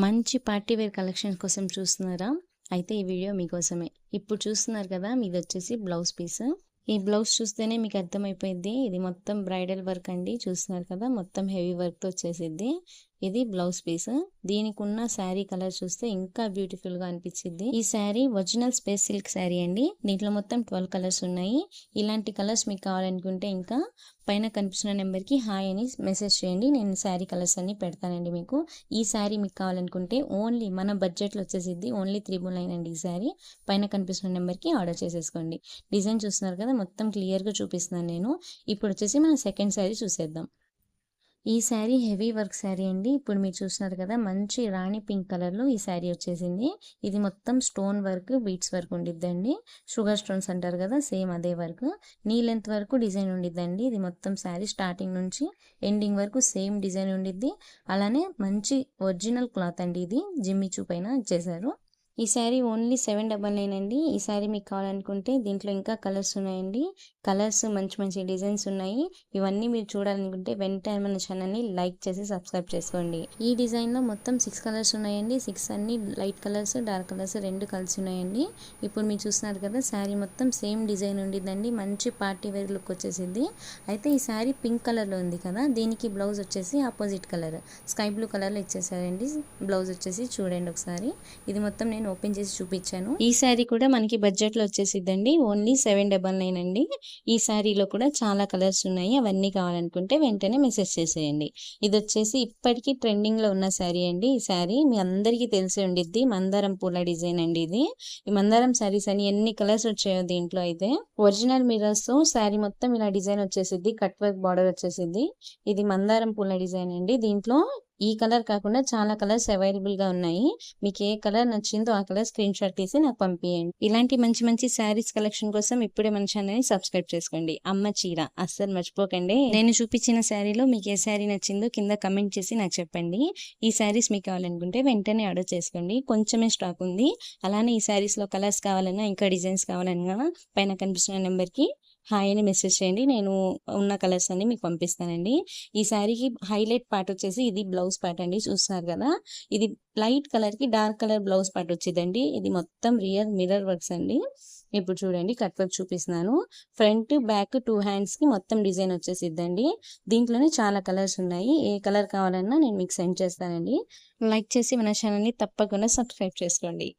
మంచి party wear collection కోసం చూస్తున్నారా? అయితే ఈ వీడియో మీకోసమే. ఇప్పుడు చూస్తున్నారు కదా, మీదొచ్చేసి బ్లౌజ్ పీస్. ఈ బ్లౌజ్ చూస్తేనే మీకు అర్థమైపోయిద్ది. ఇది మొత్తం బ్రైడల్ వర్క్ అండి. చూస్తున్నారు కదా, మొత్తం హెవీ వర్క్‌తో వచ్చేసిద్ది. ఇది బ్లౌజ్ పీస్. దీనికి ఉన్న శారీ కలర్ చూస్తే ఇంకా బ్యూటిఫుల్ గా అనిపించింది. ఈ sari original space silk sari అండి. దీంట్లో మొత్తం 12 కలర్స్ ఉన్నాయి. ఇలాంటి కలర్స్ మీకు కావాలనుకుంటే ఇంకా పైన కనిపిస్తున్న నెంబర్ కి హాయ్ అని మెసేజ్ చేయండి. నేను శారీ కలర్స్ అన్ని పెడతానండి మీకు. ఈ శారీ మీకు కావాలనుకుంటే ఓన్లీ మన బడ్జెట్ లో వచ్చేసిద్ది. ఓన్లీ 399 అండి ఈ శారీ. పైన కనిపిస్తున్న నెంబర్ కి ఆర్డర్ చేసేసుకోండి. డిజైన్ చూస్తున్నారు కదా, మొత్తం క్లియర్ గా చూపిస్తున్నాను నేను. ఇప్పుడు వచ్చేసి మనం సెకండ్ శారీ చూసేద్దాం. ఈ శారీ హెవీ వర్క్ శారీ అండి. ఇప్పుడు మీరు చూస్తున్నారు కదా, మంచి రాణి పింక్ కలర్లో ఈ శారీ వచ్చేసింది. ఇది మొత్తం స్టోన్ వర్క్, బీట్స్ వర్క్ ఉండిద్దండి. షుగర్ స్టోన్స్ అంటారు కదా, సేమ్ అదే వర్క్. నీ లెంత్ వరకు డిజైన్ ఉండిద్దండి. ఇది మొత్తం శారీ స్టార్టింగ్ నుంచి ఎండింగ్ వరకు సేమ్ డిజైన్ ఉండిద్ది. అలానే మంచి ఒరిజినల్ క్లాత్ అండి. ఇది జిమ్మి చూ పైన ఇచ్చేసారు. ఈ శారీ ఓన్లీ 799 అండి. ఈ శారీ మీకు కావాలనుకుంటే దీంట్లో ఇంకా కలర్స్ ఉన్నాయండి. కలర్స్ మంచి మంచి డిజైన్స్ ఉన్నాయి. ఇవన్నీ మీరు చూడాలనుకుంటే వెంటనే మన ఛానల్ని లైక్ చేసి సబ్స్క్రైబ్ చేసుకోండి. ఈ డిజైన్లో మొత్తం 6 కలర్స్ ఉన్నాయండి. 6 అన్ని లైట్ కలర్స్, డార్క్ కలర్స్ రెండు కలిసి ఉన్నాయండి. ఇప్పుడు మీరు చూస్తున్నారు కదా, శారీ మొత్తం సేమ్ డిజైన్ ఉండిద్దండి. మంచి పార్టీ వేర్ లుక్ వచ్చేసింది. అయితే ఈ శారీ పింక్ కలర్లో ఉంది కదా, దీనికి బ్లౌజ్ వచ్చేసి ఆపోజిట్ కలర్ స్కై బ్లూ కలర్లో ఇచ్చేసారండి. బ్లౌజ్ వచ్చేసి చూడండి ఒకసారి. ఇది మొత్తం నేను ఓపెన్ చేసి చూపించాను. ఈ శారీ కూడా మనకి బడ్జెట్ లో వచ్చేసిద్దండి. ఓన్లీ 799 అండి. ఈ శారీలో కూడా చాలా కలర్స్ ఉన్నాయి. అవన్నీ కావాలనుకుంటే వెంటనే మెసేజ్ చేసేయండి. ఇది వచ్చేసి ఇప్పటికీ ట్రెండింగ్ లో ఉన్న శారీ అండి. ఈ శారీ మీ అందరికీ తెలిసి ఉండిద్ది. మందారం పూల డిజైన్ అండి ఇది. ఈ మందారం శారీస్ అని ఎన్ని కలర్స్ వచ్చాయో దీంట్లో అయితే. ఒరిజినల్ మిరర్స్ తో శారీ మొత్తం ఇలా డిజైన్ వచ్చేసిద్ది. కట్ వర్క్ బార్డర్ వచ్చేసిద్ది. ఇది మందారం పూల డిజైన్ అండి. దీంట్లో ఈ కలర్ కాకుండా చాలా కలర్స్ అవైలబుల్ గా ఉన్నాయి. మీకు ఏ కలర్ నచ్చిందో ఆ కలర్ స్క్రీన్ షాట్ తీసి నాకు పంపించండి. ఇలాంటి మంచి మంచి శారీస్ కలెక్షన్ కోసం ఇప్పుడే మన ఛానల్ ని సబ్స్క్రైబ్ చేసుకోండి. అమ్మ చీర అస్సలు మర్చిపోకండి. నేను చూపించిన శారీలో మీకు ఏ శారీ నచ్చిందో కింద కమెంట్ చేసి నాకు చెప్పండి. ఈ శారీస్ మీకు కావాలనుకుంటే వెంటనే ఆర్డర్ చేసుకోండి. కొంచెమే స్టాక్ ఉంది. అలానే ఈ శారీస్ లో కలర్స్ కావాలన్నా, ఇంకా డిజైన్స్ కావాలన్నా పైన కనిపిస్తున్న నెంబర్ కి హాయ్ అని మెసేజ్ చేయండి. నేను ఉన్న కలర్స్ అన్ని మీకు పంపిస్తానండి. ఈ శారీకి హైలైట్ పార్ట్ వచ్చేసి ఇది బ్లౌజ్ పార్ట్ అండి. చూస్తున్నారు కదా, ఇది లైట్ కలర్ కి డార్క్ కలర్ బ్లౌజ్ పార్ట్ వచ్చిందండి. ఇది మొత్తం రియల్ మిర్రర్ వర్క్స్ అండి. ఇప్పుడు చూడండి, కట్ వర్క్ చూపిస్తున్నాను. ఫ్రంట్ బ్యాక్ 2 హ్యాండ్స్ కి మొత్తం డిజైన్ వచ్చేసిద్దండి. దీంట్లోనే చాలా కలర్స్ ఉన్నాయి. ఏ కలర్ కావాలన్నా నేను మీకు సెండ్ చేస్తానండి. లైక్ చేసి మన ఛానల్ ని తప్పకుండా సబ్స్క్రైబ్ చేసుకోండి.